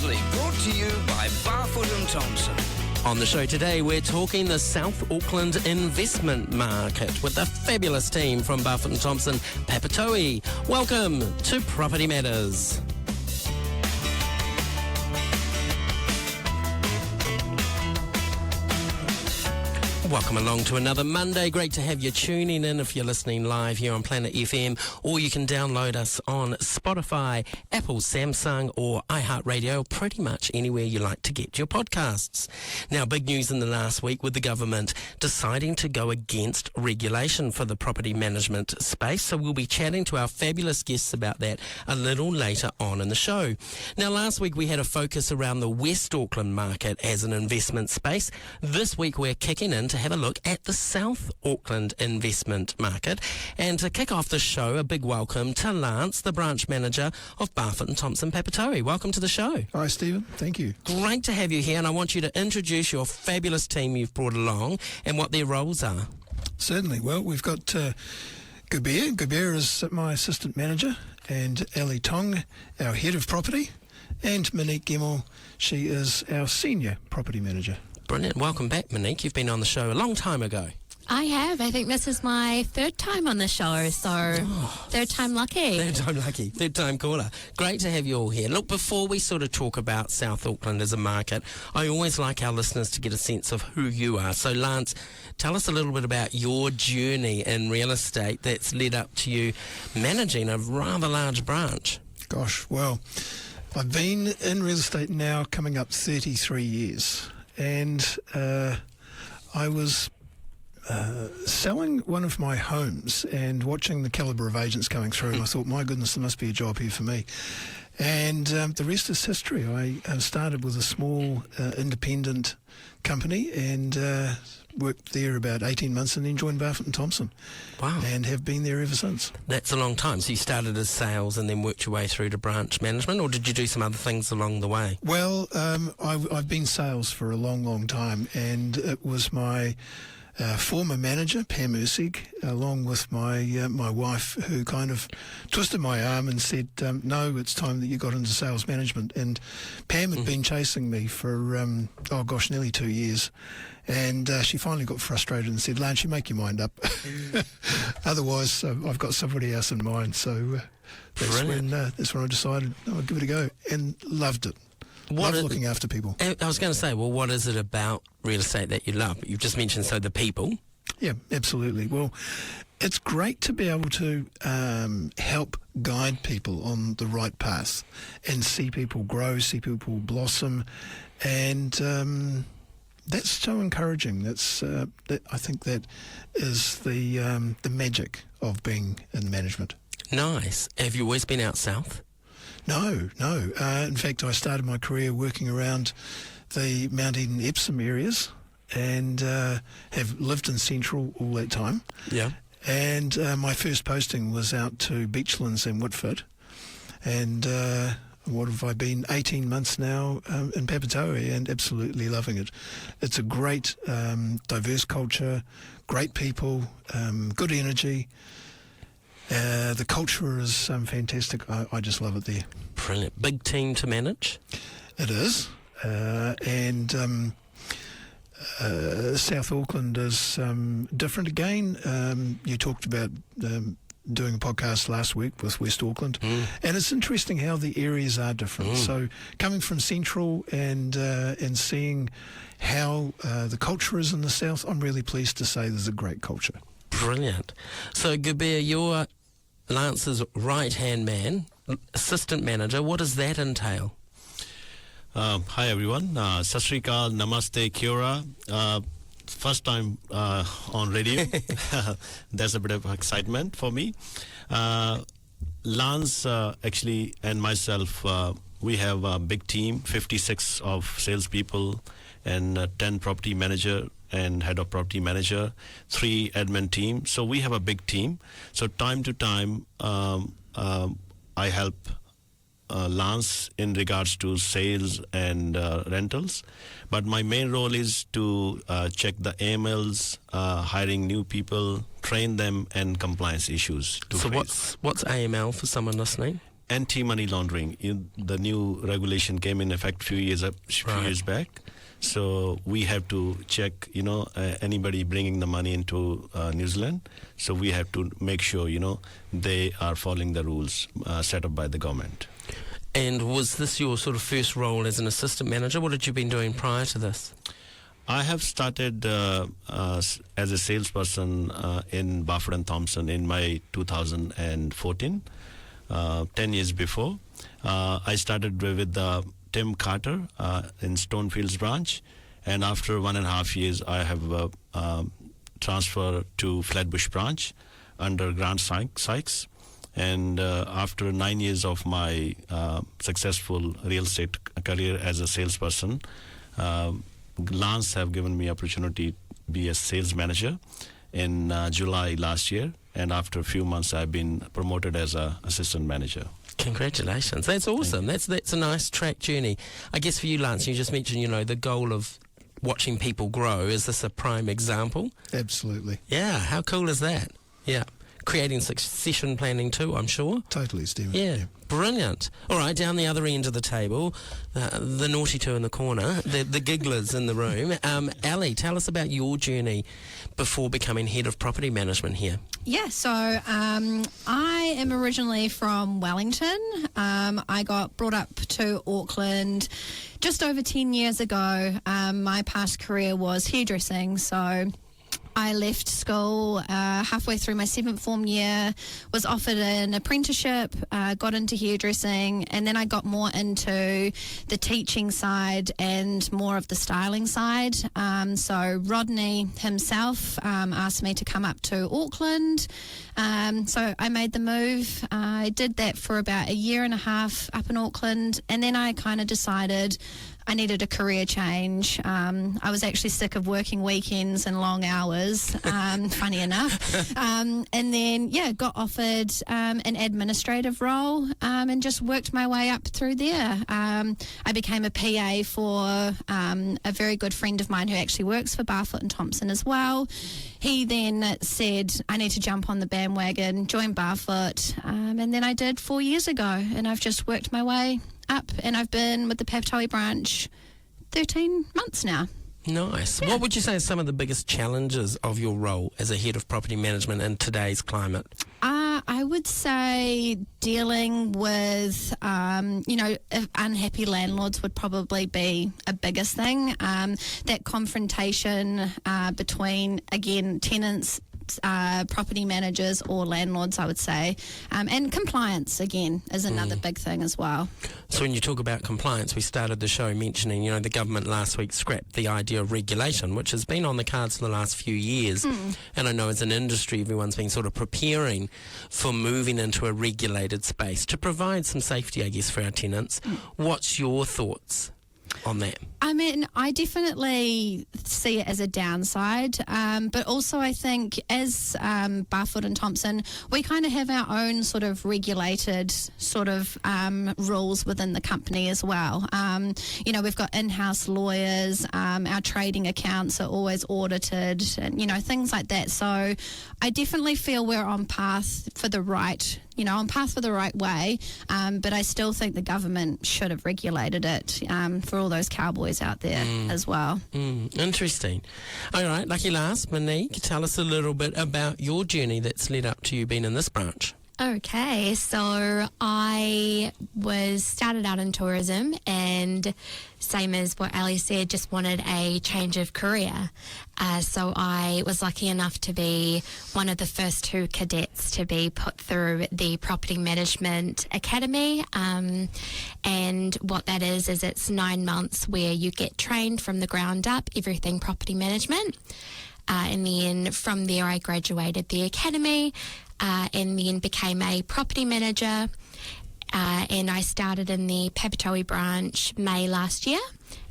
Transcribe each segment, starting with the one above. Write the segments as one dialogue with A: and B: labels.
A: Previously brought to you by Barfoot and Thompson.
B: On the show today, we're talking the South Auckland investment market with the fabulous team from Barfoot and Thompson Papatoetoe. Welcome to Property Matters. Welcome along to another Monday. Great to have you tuning in if you're listening live here on Planet FM, or you can download us on Spotify, Apple, Samsung or iHeartRadio, pretty much anywhere you like to get your podcasts. Now, big news in the last week with the government deciding to go against regulation for the property management space. So we'll be chatting to our fabulous guests about that a little later on in the show. Now, last week we had a focus around the West Auckland market as an investment space. This week we're kicking in to have a look at the South Auckland investment market. And to kick off the show, a big welcome to Lance, the branch manager of Barfoot and Thompson Papatoetoe. Welcome to the show.
C: Hi, Stephen. Thank you.
B: Great to have you here, and I want you to introduce your fabulous team you've brought along and what their roles are.
C: Certainly. Well, we've got Gubir. Gubir is my assistant manager, and Ali Tong, our head of property, and Monique Gemmell, she is our senior property manager.
B: Brilliant. Welcome back, Monique. You've been on the show a long time ago.
D: I have. I think this is my third time on the show, so third time lucky.
B: Third time lucky. Third time caller. Great to have you all here. Look, before we sort of talk about South Auckland as a market, I always like our listeners to get a sense of who you are. So, Lance, tell us a little bit about your journey in real estate that's led up to you managing a rather large branch.
C: Gosh, well, I've been in real estate now coming up 33 years. And I was selling one of my homes and watching the calibre of agents coming through, and I thought, my goodness, there must be a job here for me. And the rest is history. I started with a small independent company and worked there about 18 months and then joined Barfoot and Thompson.
B: Wow. And
C: have been there ever since.
B: That's a long time. So you started as sales and then worked your way through to branch management, or did you do some other things along the way?
C: Well, I've been sales for a long, long time, and it was my former manager, Pam Ursig, along with my wife, who kind of twisted my arm and said, no, it's time that you got into sales management. And Pam had been chasing me for, nearly 2 years. And she finally got frustrated and said, Lance, you make your mind up. Otherwise, I've got somebody else in mind. So that's when I decided I'd give it a go, and loved it. Love looking after people.
B: I was going to say, well, what is it about real estate that you love? You've just mentioned, the people.
C: Yeah, absolutely. Well, it's great to be able to help guide people on the right path and see people grow, see people blossom, and that's so encouraging. I think that is the magic of being in management.
B: Nice. Have you always been out south?
C: No. In fact, I started my career working around the Mount Eden, Epsom areas, and have lived in Central all that time.
B: Yeah.
C: And my first posting was out to Beachlands and Whitford. And what have I been? 18 months now in Papatoetoe, and absolutely loving it. It's a great, diverse culture, great people, good energy. The culture is fantastic. I just love it there.
B: Brilliant. Big team to manage? It
C: is. And South Auckland is different again. You talked about doing a podcast last week with West Auckland. And it's interesting how the areas are different. So coming from Central and seeing how the culture is in the South, I'm really pleased to say there's a great culture.
B: Brilliant. So, Gubir, you're Lance's right-hand man, assistant manager. What does that entail?
E: Hi, everyone. Sat Sri Akal, Namaste, Kia ora. First time on radio. There's a bit of excitement for me. Lance, actually, and myself, we have a big team, 56 of salespeople and 10 property manager and head of property manager, 3 admin team. So we have a big team. So time to time, I help Lance in regards to sales and rentals. But my main role is to check the AMLs, hiring new people, train them, and compliance issues.
B: So what's AML for someone listening?
E: anti-money laundering. The new regulation came in effect few years back. So we have to check, anybody bringing the money into New Zealand. So we have to make sure, they are following the rules set up by the government.
B: And was this your sort of first role as an assistant manager? What had you been doing prior to this?
E: I have started as a salesperson in Barfoot and Thompson in May 2014, 10 years before. I started with Tim Carter in Stonefields branch, and after 1.5 years I have transferred to Flatbush branch under Grant Sykes, and after 9 years of my successful real estate career as a salesperson, Lance have given me opportunity to be a sales manager in July last year, and after a few months I've been promoted as a assistant manager.
B: Congratulations. That's awesome. That's a nice track journey. I guess for you, Lance, you just mentioned, the goal of watching people grow. Is this a prime example?
C: Absolutely.
B: Yeah, how cool is that? Yeah. Creating succession planning too, I'm sure.
C: Totally, Stephen.
B: Yeah, brilliant. All right, down the other end of the table, the naughty two in the corner, the gigglers in the room. Ali, tell us about your journey before becoming head of property management here.
F: Yeah, so I am originally from Wellington. I got brought up to Auckland just over 10 years ago. My past career was hairdressing, so I left school halfway through my 7th form year, was offered an apprenticeship, got into hairdressing, and then I got more into the teaching side and more of the styling side. So Rodney himself asked me to come up to Auckland. So I made the move. I did that for about 1.5 years up in Auckland, and then I kind of decided I needed a career change. I was actually sick of working weekends and long hours, funny enough. And then, got offered an administrative role and just worked my way up through there. I became a PA for a very good friend of mine who actually works for Barfoot and Thompson as well. He then said, I need to jump on the bandwagon, join Barfoot. And then I did 4 years ago, and I've just worked my way up, and I've been with the Papatoetoe branch 13 months now.
B: Nice.
F: Yeah.
B: What would you say are some of the biggest challenges of your role as a head of property management in today's climate?
F: I would say dealing with, unhappy landlords would probably be a biggest thing. That confrontation between, again, tenants, property managers or landlords, I would say, and compliance again is another big thing as well.
B: So when you talk about compliance, we started the show mentioning, the government last week scrapped the idea of regulation, which has been on the cards for the last few years. And I know as an industry, everyone's been sort of preparing for moving into a regulated space to provide some safety, I guess, for our tenants. What's your thoughts on that?
F: I mean, I definitely see it as a downside, but also I think as Barfoot and Thompson, we kind of have our own sort of regulated sort of rules within the company as well. We've got in-house lawyers, our trading accounts are always audited, and, things like that. So I definitely feel we're on path for the right way, but I still think the government should have regulated it for all those cowboys out there as well.
B: Interesting. All right, lucky last, Monique, tell us a little bit about your journey that's led up to you being in this branch.
D: Okay, so I started out in tourism, and same as what Ali said, just wanted a change of career. So I was lucky enough to be one of the first 2 cadets to be put through the Property Management Academy. And what that is it's 9 months where you get trained from the ground up, everything property management. And then from there I graduated the academy and then became a property manager. And I started in the Papatoetoe branch May last year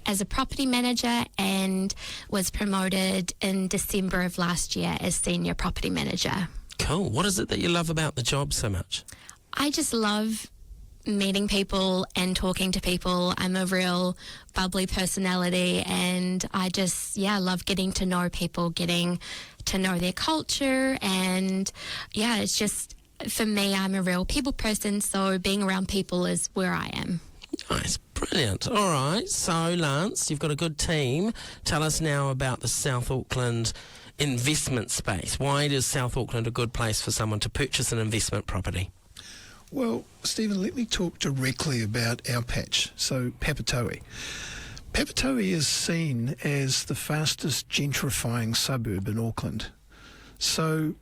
D: as a property manager and was promoted in December of last year as senior property manager.
B: Cool. What is it that you love about the job so much?
D: I just love meeting people and talking to people. I'm a real bubbly personality, and I just, love getting to know people, getting to know their culture, and it's just for me, I'm a real people person, so being around people is where I am.
B: Nice, brilliant. All right, so Lance, you've got a good team. Tell us now about the South Auckland investment space. Why is South Auckland a good place for someone to purchase an investment property?
C: Well, Stephen, let me talk directly about our patch, so Papatoetoe. Papatoetoe is seen as the fastest gentrifying suburb in Auckland. So,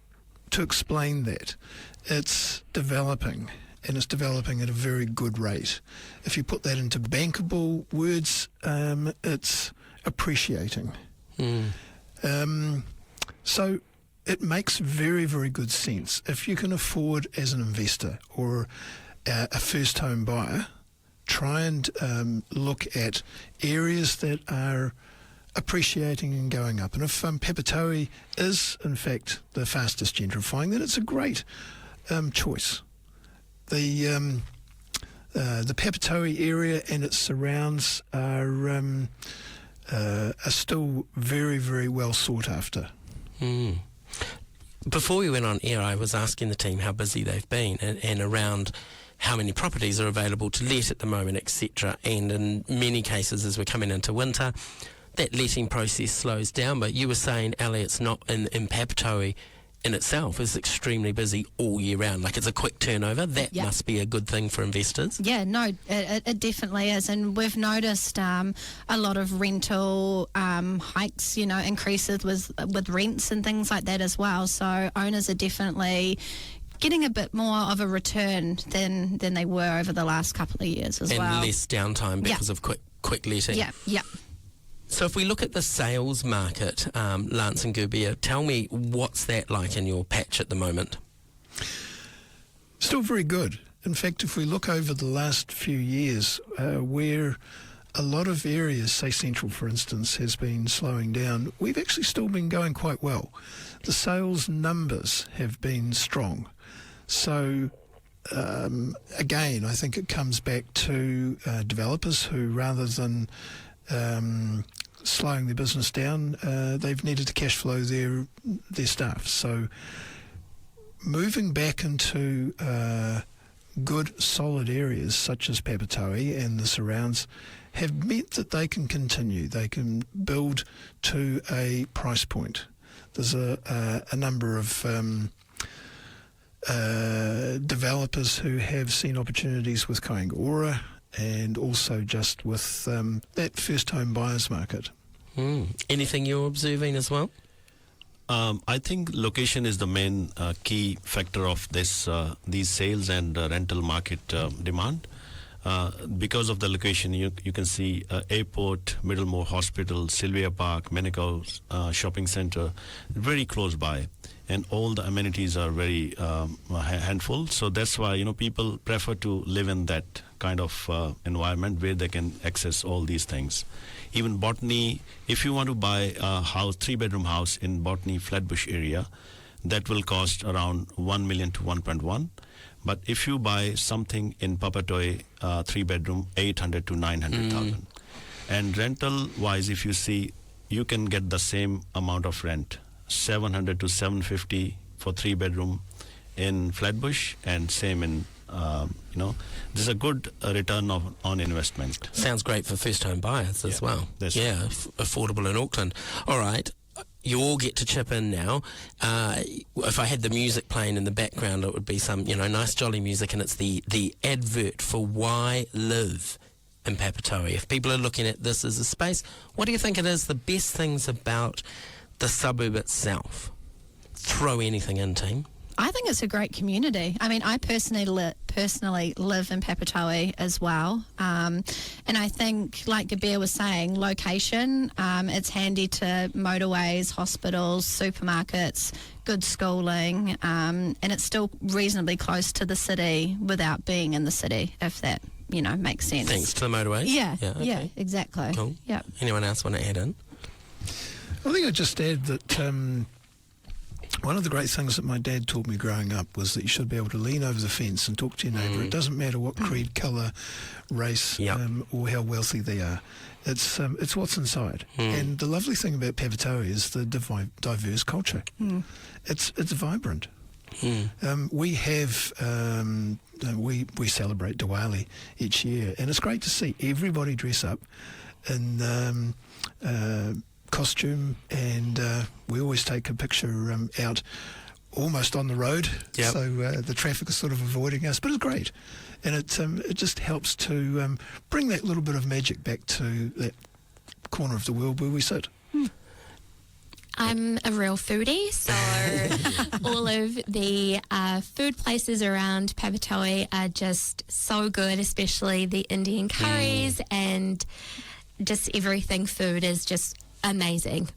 C: to explain that, it's developing, and it's developing at a very good rate. If you put that into bankable words, it's appreciating. So it makes very, very good sense. If you can afford as an investor or a first home buyer, try and look at areas that are appreciating and going up. And if Papatoetoe is, in fact, the fastest gentrifying, then it's a great choice. The Papatoetoe area and its surrounds are still very, very well sought after.
B: Before we went on air, I was asking the team how busy they've been and around how many properties are available to let at the moment, etc. And in many cases, as we're coming into winter, that letting process slows down. But you were saying, Ali, it's not in Papatoetoe in itself is extremely busy all year round. Like, it's a quick turnover. That must be a good thing for investors.
F: Yeah, no, it definitely is. And we've noticed a lot of rental hikes, increases with rents and things like that as well. So owners are definitely getting a bit more of a return than they were over the last couple of years as well.
B: And less downtime because of quick letting.
F: Yeah.
B: So if we look at the sales market, Lance and Gubia, tell me what's that like in your patch at the moment?
C: Still very good. In fact, if we look over the last few years, where a lot of areas, say Central for instance, has been slowing down, we've actually still been going quite well. The sales numbers have been strong. So again, I think it comes back to developers who, rather than slowing their business down, they've needed to cash flow their staff. So moving back into good solid areas such as Papatoetoe and the surrounds have meant that they can continue. They can build to a price point. There's a number of developers who have seen opportunities with Kaingaora and also just with that first home buyers market.
B: Anything you're observing as well?
E: I think location is the main key factor of these sales and rental market demand. Because of the location, you can see airport, Middlemore Hospital, Sylvia Park, Manukau shopping centre, very close by, and all the amenities are very handful. So that's why people prefer to live in that kind of environment where they can access all these things. Even Botany, if you want to buy a house, 3-bedroom house in Botany Flatbush area, that will cost around 1 million to 1.1. But if you buy something in Papatoetoe, 3-bedroom, 800 to 900,000. And rental wise, if you see, you can get the same amount of rent, 700 to 750 for 3-bedroom in Flatbush, and same in there's a good return on investment.
B: Sounds great for first home buyers as well. Affordable in Auckland. All right. You all get to chip in now. If I had the music playing in the background, it would be some, nice jolly music, and it's the advert for why live in Papatoetoe. If people are looking at this as a space, what do you think it is the best things about the suburb itself? Throw anything in, team.
F: I think it's a great community. I mean, I personally live in Papatoetoe as well. And I think, like Gabir was saying, location, it's handy to motorways, hospitals, supermarkets, good schooling, and it's still reasonably close to the city without being in the city, if that, makes sense.
B: Thanks to the motorways?
F: Yeah, exactly.
B: Cool.
F: Yep.
B: Anyone else want to add in?
C: I think I'd just add that one of the great things that my dad taught me growing up was that you should be able to lean over the fence and talk to your neighbour. It doesn't matter what creed, colour, race, or how wealthy they are. It's what's inside. And the lovely thing about Papatoetoe is the diverse culture. It's vibrant. We have we celebrate Diwali each year, and it's great to see everybody dress up in costume, and we always take a picture out almost on the road, so the traffic is sort of avoiding us, but it's great, and it just helps to bring that little bit of magic back to that corner of the world where we sit.
D: I'm a real foodie, so all of the food places around Papatoetoe are just so good, especially the Indian curries, and just everything food is just amazing.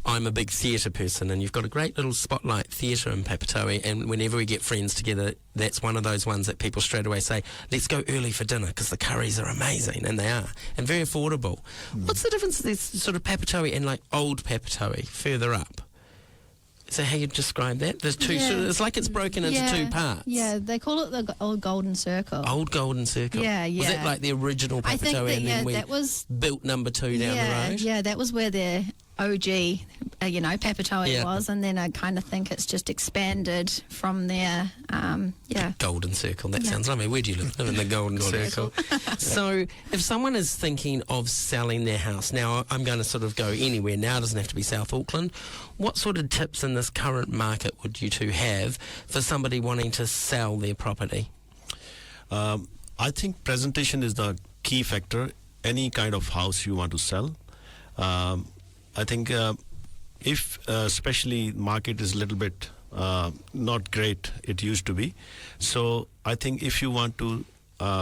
B: I'm a big theatre person, and you've got a great little spotlight theatre in Papatoetoe, and whenever we get friends together, that's one of those ones that people straight away say, let's go early for dinner, because the curries are amazing, and they are, and very affordable. What's the difference between sort of Papatoetoe and like old Papatoetoe further up? Is that how you describe that? There's two, sort of, it's like it's broken into two parts.
F: Yeah, they call it the old Golden Circle.
B: Old Golden Circle.
F: Yeah.
B: Was that like the original Papatoetoe,
F: I think that,
B: and then we
F: that was
B: built number 2 down the road?
F: Yeah, that was where the OG, Papatoetoe was, and then I kind of think it's just expanded from there.
B: Golden Circle, that sounds lovely. Where do you live? Live in the Golden Circle. So if someone is thinking of selling their house, now I'm going to sort of go anywhere now, it doesn't have to be South Auckland, what sort of tips in this current market would you two have for somebody wanting to sell their property?
E: I think presentation is the key factor. Any kind of house you want to sell. I think if especially market is a little bit not great, it used to be. So I think if you want to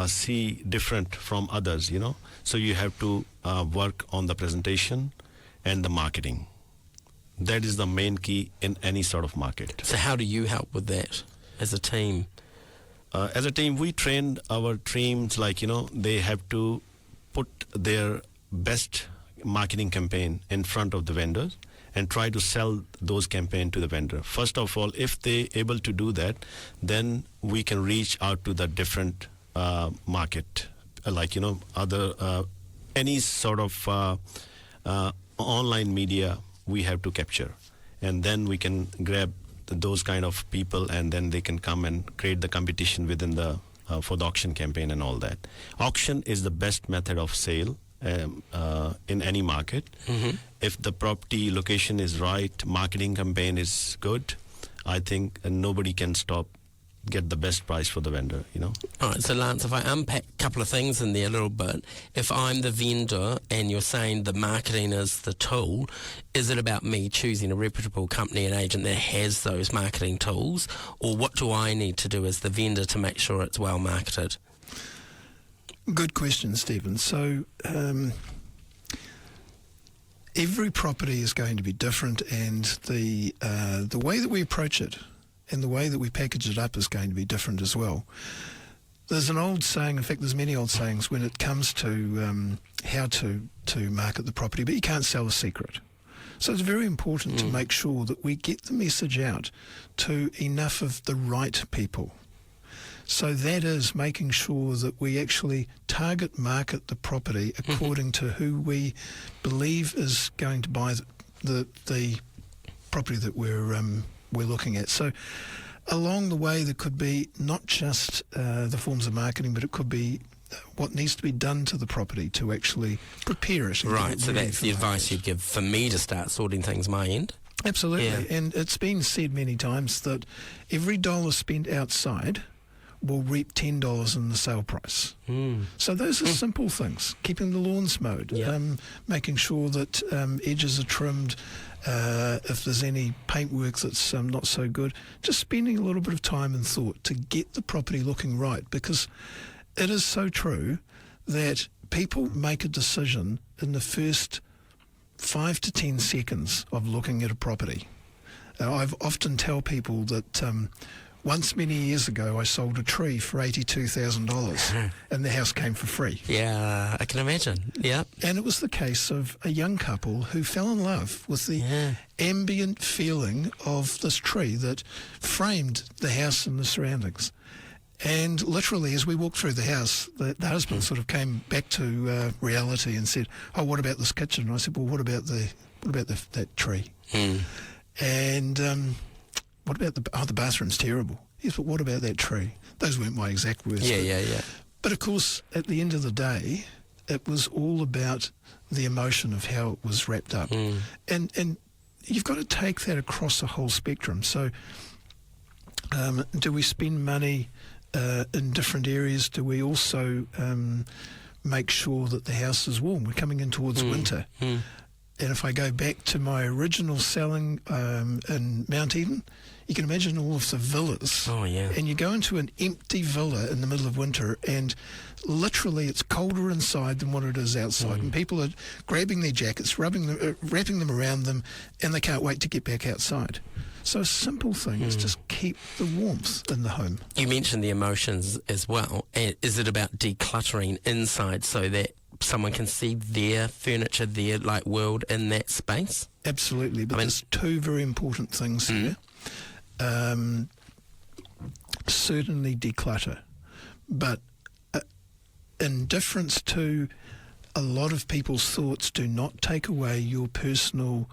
E: see different from others, so you have to work on the presentation and the marketing. That is the main key in any sort of market.
B: So how do you help with that as a team?
E: As a team, we train our teams they have to put their best marketing campaign in front of the vendors and try to sell those campaign to the vendor. First of all, if they able to do that, then we can reach out to the different market, other any sort of online media we have to capture, and then we can grab those kind of people, and then they can come and create the competition within the for the auction campaign and all that. Auction is the best method of sale in any market. If the property location is right, marketing campaign is good, I think nobody can get the best price for the vendor,
B: All right, so Lance, if I unpack a couple of things in there a little bit, if I'm the vendor and you're saying the marketing is the tool, is it about me choosing a reputable company and agent that has those marketing tools, or what do I need to do as the vendor to make sure it's well marketed?
C: Good question, Stephen. So every property is going to be different, and the way that we approach it and the way that we package it up is going to be different as well. There's an old saying, in fact there's many old sayings when it comes to how to market the property, but you can't sell a secret. So it's very important to make sure that we get the message out to enough of the right people. So that is making sure that we actually target market the property according to who we believe is going to buy the property that we're looking at. So along the way there could be not just the forms of marketing, but it could be what needs to be done to the property to actually prepare it.
B: Right, so that's the advice you'd give for me to start sorting things my end?
C: Absolutely.
B: Yeah.
C: And it's been said many times that every dollar spent outside will reap $10 in the sale price. So those are simple things. Keeping the lawns mowed, making sure that edges are trimmed, if there's any paintwork that's not so good, just spending a little bit of time and thought to get the property looking right, because it is so true that people make a decision in the first 5 to 10 seconds of looking at a property. I've often tell people that once many years ago I sold a tree for $82,000 and the house came for free.
B: Yeah, I can imagine. Yeah.
C: And it was the case of a young couple who fell in love with the ambient feeling of this tree that framed the house and the surroundings. And literally, as we walked through the house, the husband sort of came back to reality and said, "Oh, what about this kitchen?" And I said, "Well, what about that tree?" And what about the bathroom's terrible. Yes, but what about that tree? Those weren't my exact words.
B: Yeah.
C: But of course, at the end of the day, it was all about the emotion of how it was wrapped up. And you've got to take that across the whole spectrum. So do we spend money in different areas? Do we also make sure that the house is warm? We're coming in towards winter. And if I go back to my original selling in Mount Eden, you can imagine all of the villas.
B: Oh, yeah.
C: And you go into an empty villa in the middle of winter, and literally it's colder inside than what it is outside. And people are grabbing their jackets, wrapping them around them, and they can't wait to get back outside. So a simple thing is just keep the warmth in the home.
B: You mentioned the emotions as well. Is it about decluttering inside so that someone can see their furniture, their world in that space?
C: Absolutely, but there's two very important things here. Certainly declutter, but in difference to a lot of people's thoughts, do not take away your personal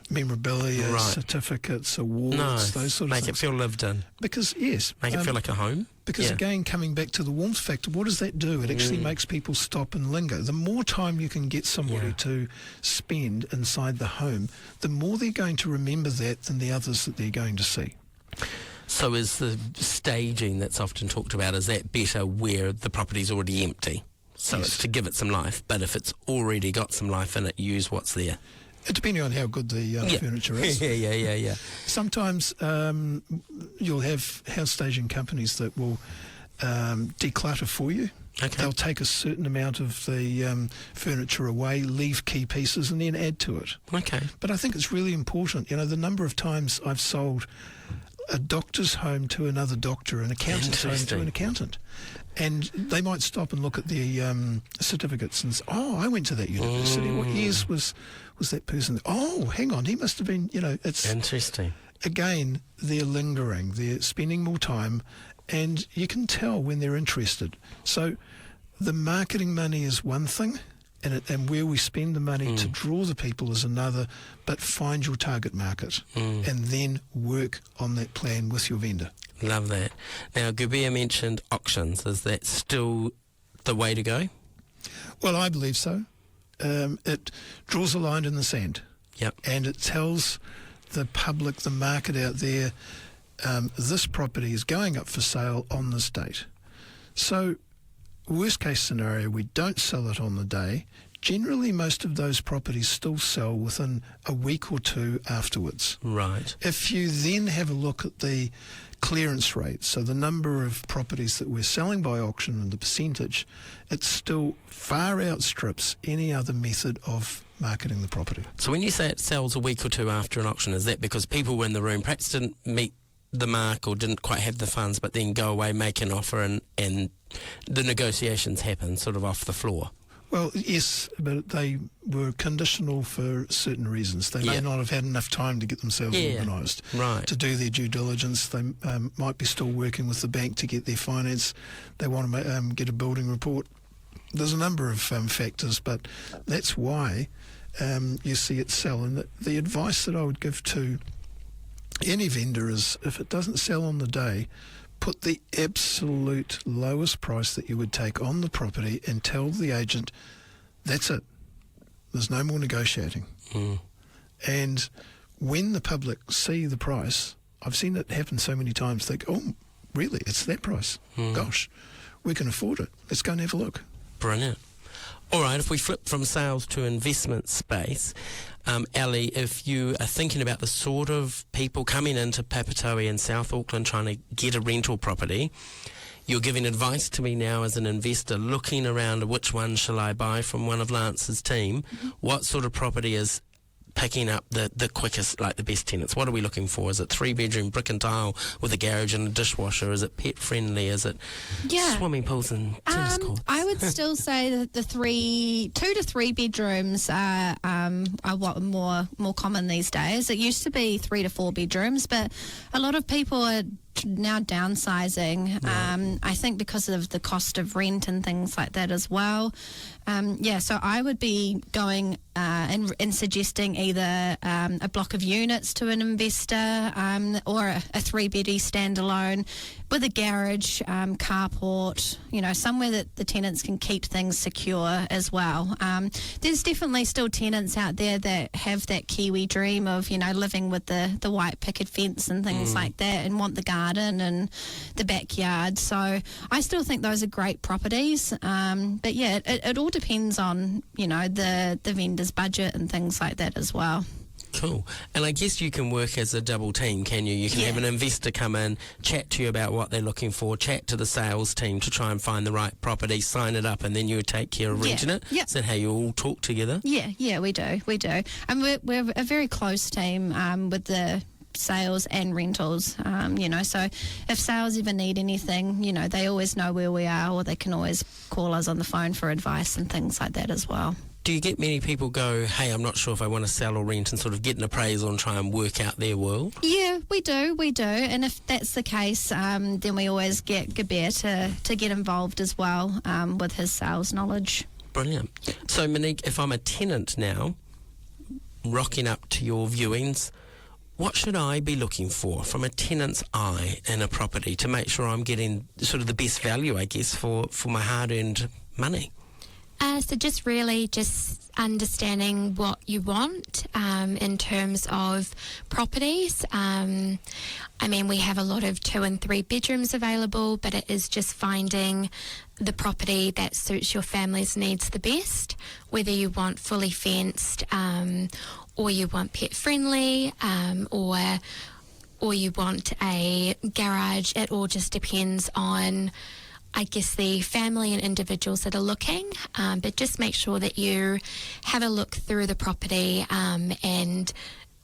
C: memorabilia, certificates, awards, those sort of
B: make
C: things.
B: Make it feel lived in.
C: Because, yes.
B: Make it feel like a home.
C: Because, again, coming back to the warmth factor, what does that do? It actually makes people stop and linger. The more time you can get somebody to spend inside the home, the more they're going to remember that than the others that they're going to see.
B: So is the staging that's often talked about, is that better where the property's already empty? So it's to give it some life, but if it's already got some life in it, use what's there.
C: Depending on how good the furniture is.
B: Yeah.
C: Sometimes you'll have house staging companies that will declutter for you.
B: Okay.
C: They'll take a certain amount of the furniture away, leave key pieces, and then add to it.
B: Okay.
C: But I think it's really important. You know, the number of times I've sold a doctor's home to another doctor, an accountant's home to an accountant. And they might stop and look at the certificates and say, oh, I went to that university. What years was that person? Oh, hang on, he must have been, it's...
B: Interesting. Again,
C: they're lingering, they're spending more time, and you can tell when they're interested. So the marketing money is one thing, and where we spend the money to draw the people is another, but find your target market and then work on that plan with your vendor.
B: Love that. Now, Gubia mentioned auctions. Is that still the way to go?
C: Well, I believe so. It draws a line in the sand.
B: Yep.
C: And it tells the public, the market out there, this property is going up for sale on this date. So, worst case scenario, we don't sell it on the day. Generally, most of those properties still sell within a week or two afterwards.
B: Right.
C: If you then have a look at the clearance rate, so the number of properties that we're selling by auction and the percentage, it still far outstrips any other method of marketing the property.
B: So when you say it sells a week or two after an auction, is that because people were in the room, perhaps didn't meet the mark or didn't quite have the funds, but then go away, make an offer, and the negotiations happen sort of off the floor?
C: Well, yes, but they were conditional for certain reasons. They may not have had enough time to get themselves organised, to do their due diligence. They might be still working with the bank to get their finance. They want to get a building report. There's a number of factors, but that's why you see it sell. And the advice that I would give to any vendor is, if it doesn't sell on the day, put the absolute lowest price that you would take on the property and tell the agent, that's it. There's no more negotiating. And when the public see the price, I've seen it happen so many times, they go, oh, really, it's that price? Gosh, we can afford it. Let's go and have a look.
B: Brilliant. All right, if we flip from sales to investment space, Ali, if you are thinking about the sort of people coming into Papatoetoe in South Auckland trying to get a rental property, you're giving advice to me now as an investor looking around which one shall I buy from one of Lance's team. What sort of property is picking up the quickest, like the best tenants? What are we looking for? Is it 3-bedroom brick and tile with a garage and a dishwasher? Is it pet friendly? Is it swimming pools and tennis courts?
F: I would still say that the 2 to 3 bedrooms are what more common these days. It used to be 3 to 4 bedrooms, but a lot of people are now downsizing.
B: Right.
F: I think because of the cost of rent and things like that as well. So I would be going and suggesting either a block of units to an investor or a 3-beddy standalone with a garage, carport, somewhere that the tenants can keep things secure as well. There's definitely still tenants out there that have that Kiwi dream of, living with the white picket fence and things like that, and want the garden and the backyard. So I still think those are great properties. But yeah, it all depends on, the vendor's budget and things like that as well.
B: Cool. And I guess you can work as a double team, can you? You can have an investor come in, chat to you about what they're looking for, chat to the sales team to try and find the right property, sign it up, and then you take care of renting it. Is that how you all talk together? Yeah, we do. And we're a very close team with the sales and rentals, so if sales ever need anything, they always know where we are, or they can always call us on the phone for advice and things like that as well. Do you get many people go, hey, I'm not sure if I want to sell or rent, and sort of get an appraisal and try and work out their world? Yeah,
F: we do. And if that's the case, then we always get Gabir to get involved as well with his sales knowledge.
B: Brilliant. So, Monique, if I'm a tenant now, rocking up to your viewings, what should I be looking for from a tenant's eye in a property to make sure I'm getting sort of the best value, I guess, for my hard-earned money?
D: So just understanding what you want in terms of properties. We have a lot of 2 and 3 bedrooms available, but it is just finding the property that suits your family's needs the best, whether you want fully fenced or you want pet friendly or you want a garage. It all just depends on, I guess, the family and individuals that are looking, but just make sure that you have a look through the property and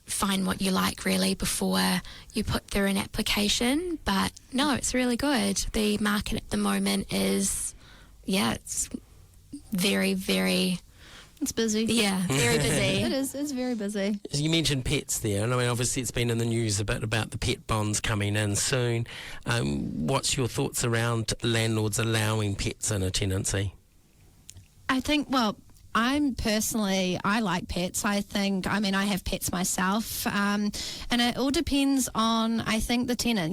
D: find what you like really before you put through an application. But no, it's really good. The market at the moment is, it's very, very...
F: It's busy.
D: Yeah, very busy.
F: It is. It's very busy.
B: You mentioned pets there, and obviously it's been in the news a bit about the pet bonds coming in soon. What's your thoughts around landlords allowing pets in a tenancy?
F: I think, I like pets. I have pets myself. And it all depends on, I think, the tenant.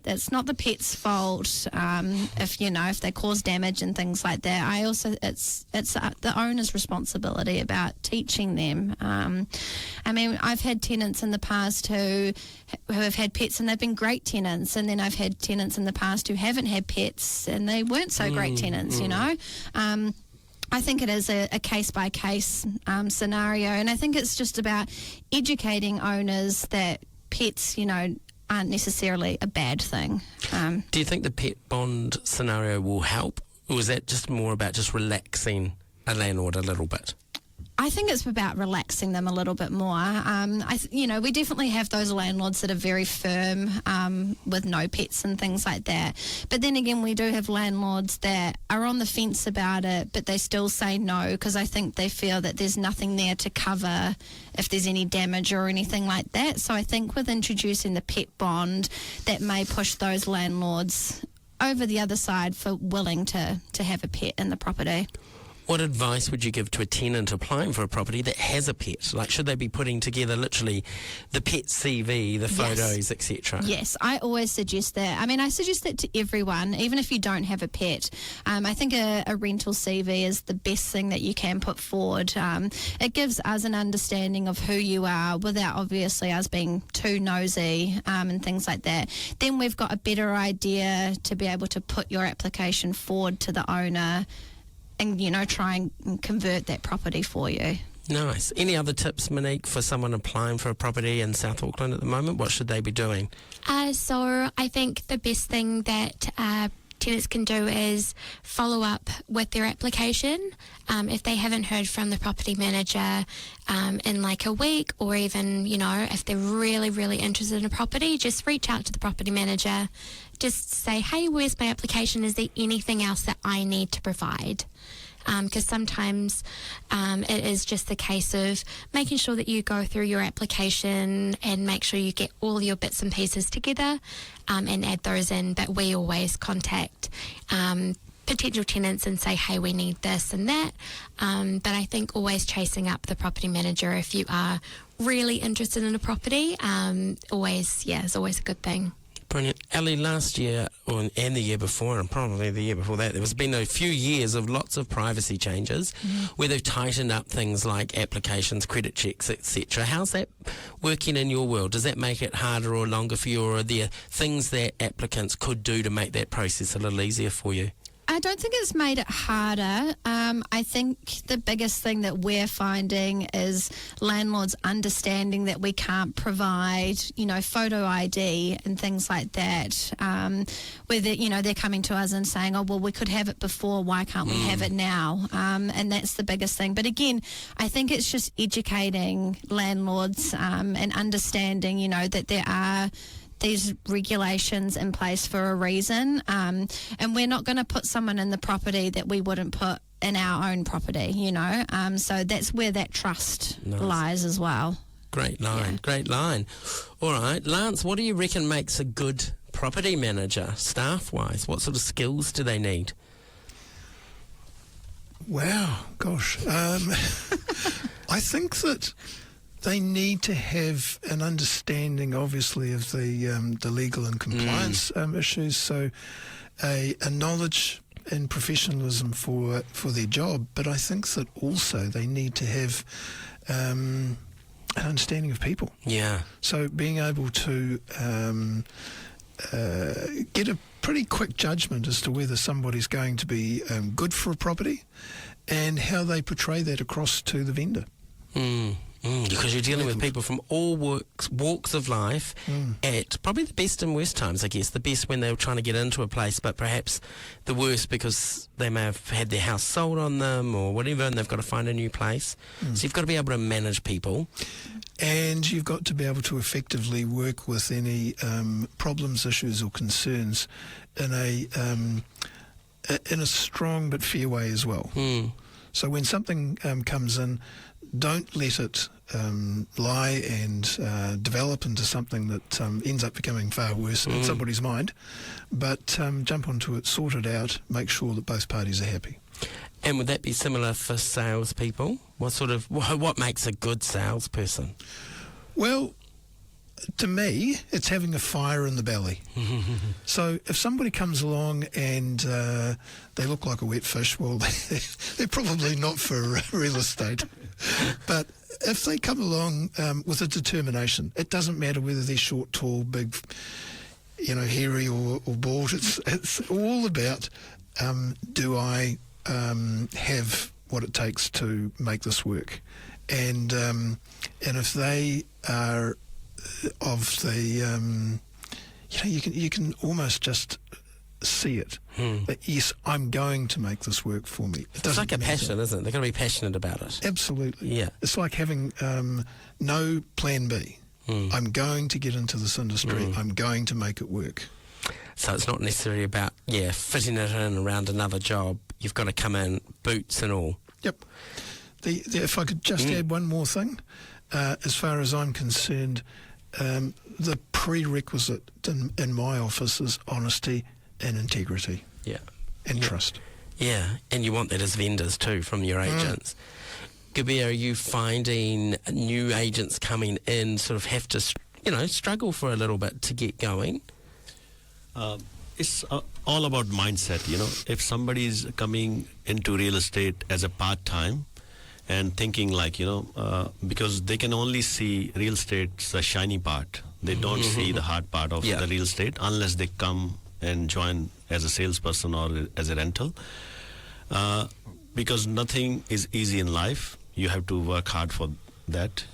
F: It's not the pet's fault if they cause damage and things like that. It's the owner's responsibility about teaching them. I've had tenants in the past who have had pets and they've been great tenants, and then I've had tenants in the past who haven't had pets and they weren't so great tenants, I think it is a case-by-case scenario, and I think it's just about educating owners that pets, aren't necessarily a bad thing.
B: Do you think the pet bond scenario will help, or is that just more about just relaxing a landlord a little bit?
F: I think it's about relaxing them a little bit more. We definitely have those landlords that are very firm with no pets and things like that. But then again, we do have landlords that are on the fence about it, but they still say no because I think they feel that there's nothing there to cover if there's any damage or anything like that. So I think with introducing the pet bond, that may push those landlords over the other side for willing to have a pet in the property.
B: What advice would you give to a tenant applying for a property that has a pet? Like, should they be putting together literally the pet CV, the photos, etc.?
F: Yes, I always suggest that. I suggest that to everyone, even if you don't have a pet. I think a rental CV is the best thing that you can put forward. It gives us an understanding of who you are without obviously us being too nosy and things like that. Then we've got a better idea to be able to put your application forward to the owner and, try and convert that property for you.
B: Nice. Any other tips, Monique, for someone applying for a property in South Auckland at the moment? What should they be doing?
D: So I think the best thing that tenants can do is follow up with their application. If they haven't heard from the property manager in like a week, or even, if they're really, really interested in a property, just reach out to the property manager. Just say, hey, where's my application? Is there anything else that I need to provide? because sometimes it is just the case of making sure that you go through your application and make sure you get all your bits and pieces together and add those in. But we always contact potential tenants and say, hey, we need this and that. But I think always chasing up the property manager if you are really interested in a property, is always a good thing.
B: Brilliant. Ali, last year and the year before, and probably the year before that, there's been a few years of lots of privacy changes where they've tightened up things like applications, credit checks, etc. How's that working in your world? Does that make it harder or longer for you, or are there things that applicants could do to make that process a little easier for you?
F: I don't think it's made it harder. I think the biggest thing that we're finding is landlords understanding that we can't provide, photo ID and things like that. Whether, they're coming to us and saying, oh, well, we could have it before, why can't we have it now? And that's the biggest thing. But again, I think it's just educating landlords and understanding, that there are these regulations in place for a reason, and we're not going to put someone in the property that we wouldn't put in our own property, so that's where that trust lies as well.
B: Great line. All right, Lance, what do you reckon makes a good property manager staff-wise? What sort of skills do they need?
C: Wow, gosh. I think that they need to have an understanding, obviously, of the legal and compliance issues. So, a knowledge and professionalism for their job. But I think that also they need to have an understanding of people.
B: Yeah.
C: So being able to get a pretty quick judgment as to whether somebody's going to be good for a property, and how they portray that across to the vendor.
B: Because you're dealing with people from all walks of life at probably the best and worst times, I guess. The best when they were trying to get into a place, but perhaps the worst because they may have had their house sold on them or whatever, and they've got to find a new place. So you've got to be able to manage people.
C: And you've got to be able to effectively work with any problems, issues or concerns in a strong but fair way as well. So when something comes in, don't let it lie and develop into something that ends up becoming far worse in somebody's mind. But jump onto it, sort it out, make sure that both parties are happy.
B: And would that be similar for salespeople? What makes a good salesperson?
C: Well, to me, it's having a fire in the belly. So if somebody comes along and they look like a wet fish, well, they're probably not for real estate. But if they come along with a determination, it doesn't matter whether they're short, tall, big, hairy or bald. It's all about do I have what it takes to make this work, and if they are of the you can almost just see it. That yes, I'm going to make this work for me.
B: It's like a passion, isn't it? They've got to be passionate about it.
C: Absolutely.
B: Yeah.
C: It's like having no plan B. I'm going to get into this industry. I'm going to make it work.
B: So it's not necessarily about fitting it in around another job. You've got to come in, boots and all.
C: Yep. If I could just add one more thing, as far as I'm concerned, the prerequisite in my office is honesty and integrity.
B: Yeah.
C: And trust.
B: Yeah, and you want that as vendors too from your agents. Gabi, are you finding new agents coming in sort of have to, struggle for a little bit to get going?
E: It's all about mindset, If somebody's coming into real estate as a part-time and thinking because they can only see real estate's the shiny part. They don't see the hard part of the real estate unless they come and join as a salesperson or as a rental. Because nothing is easy in life. You have to work hard for that.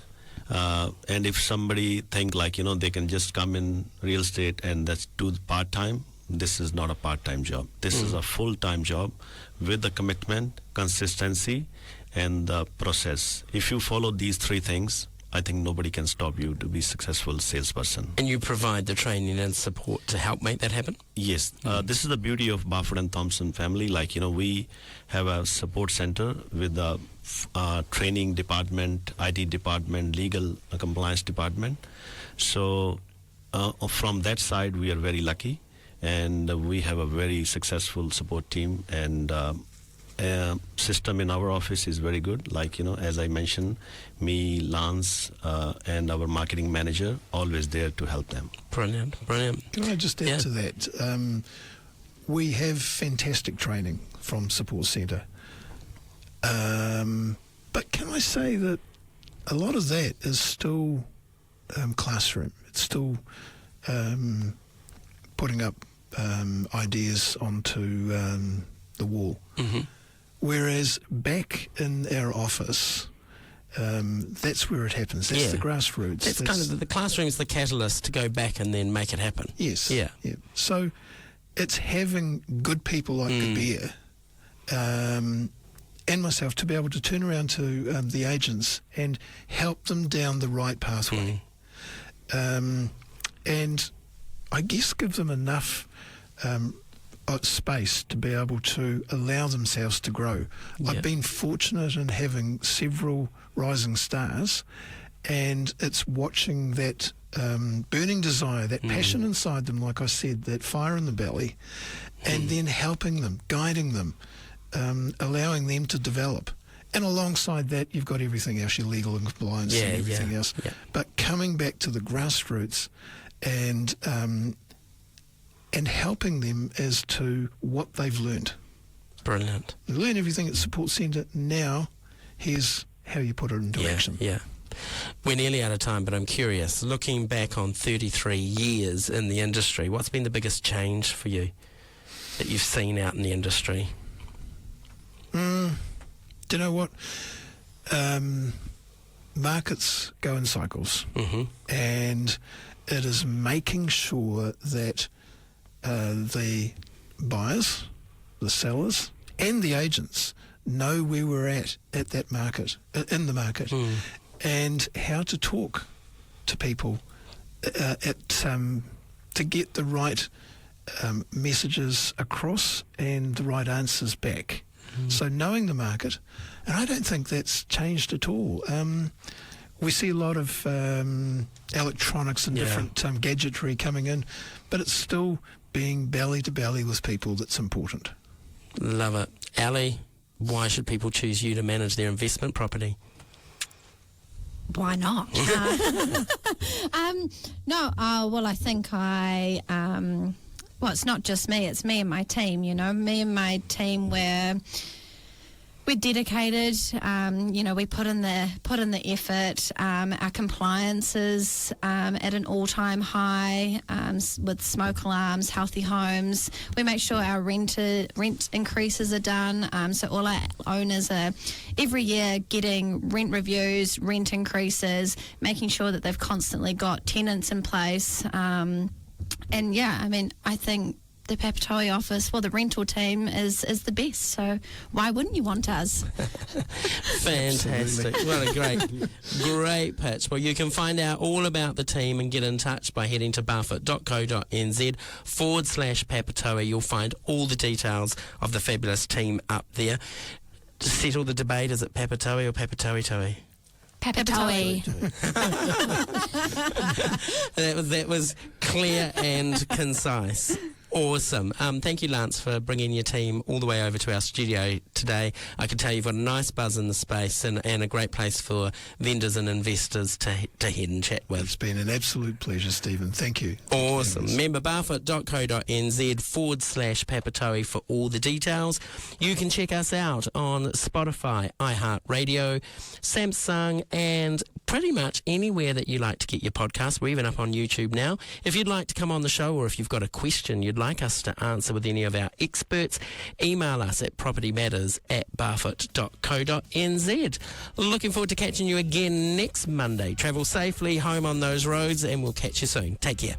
E: And if somebody think they can just come in real estate and that's do part-time, this is not a part-time job. This is a full-time job with the commitment, consistency, and the process. If you follow these three things, I think nobody can stop you to be a successful salesperson.
B: And you provide the training and support to help make that happen?
E: Yes, this is the beauty of Barfoot and Thompson family. Like, we have a support center with a training department, IT department, legal compliance department. So from that side, we are very lucky, and we have a very successful support team, and system in our office is very good. Like, as I mentioned, me, Lance, and our marketing manager, always there to help them.
B: Brilliant.
C: Can I just add to that? We have fantastic training from Support Centre. But can I say that a lot of that is still classroom. It's still putting up ideas onto the wall. Mm-hmm. Whereas back in our office, that's where it happens. That's the grassroots.
B: That's kind of the classroom's the catalyst to go back and then make it happen.
C: Yes.
B: Yeah.
C: So it's having good people like the bear and myself to be able to turn around to the agents and help them down the right pathway. And I guess give them enough space to be able to allow themselves to grow. I've been fortunate in having several rising stars, and it's watching that burning desire, that passion inside them, like I said, that fire in the belly, and then helping them, guiding them, allowing them to develop. And alongside that, you've got everything else, your legal and compliance and everything else. Yeah. But coming back to the grassroots and helping them as to what they've learned.
B: Brilliant.
C: They learn everything at Support Centre. Now, here's how you put it into action.
B: Yeah. We're nearly out of time, but I'm curious, looking back on 33 years in the industry, what's been the biggest change for you that you've seen out in the industry?
C: Do you know what? Markets go in cycles, and it is making sure that the buyers, the sellers, and the agents know where we're at that market, in the market, and how to talk to people to get the right messages across and the right answers back. So knowing the market, and I don't think that's changed at all. We see a lot of electronics and different gadgetry coming in, but it's still being belly to belly with people that's important.
B: Love it. Ali, why should people choose you to manage their investment property?
F: Why not? Well, I think it's not just me, it's me and my team, me and my team, we're dedicated, we put in the effort. Our compliance is at an all-time high with smoke alarms, healthy homes. We make sure our rent increases are done, so all our owners are every year getting rent reviews, rent increases, making sure that they've constantly got tenants in place. I think the Papatoetoe office, the rental team is the best. So why wouldn't you want us?
B: Fantastic. What a great pitch. Well, you can find out all about the team and get in touch by heading to barfoot.co.nz/Papatoetoe. You'll find all the details of the fabulous team up there. To settle the debate, is it Papatoetoe or Papatoetoe?
D: Papatoetoe.
B: That was clear and concise. Awesome. Thank you, Lance, for bringing your team all the way over to our studio today. I can tell you've got a nice buzz in the space and a great place for vendors and investors to head and chat with.
C: It's been an absolute pleasure, Stephen. Thank you.
B: Awesome. Remember, barfoot.co.nz/Papatoetoe for all the details. You can check us out on Spotify, iHeartRadio, Samsung, and pretty much anywhere that you like to get your podcast. We're even up on YouTube now. If you'd like to come on the show, or if you've got a question you'd like us to answer with any of our experts, email us at propertymatters@barfoot.co.nz. Looking forward to catching you again next Monday. Travel safely home on those roads, and we'll catch you soon. Take care.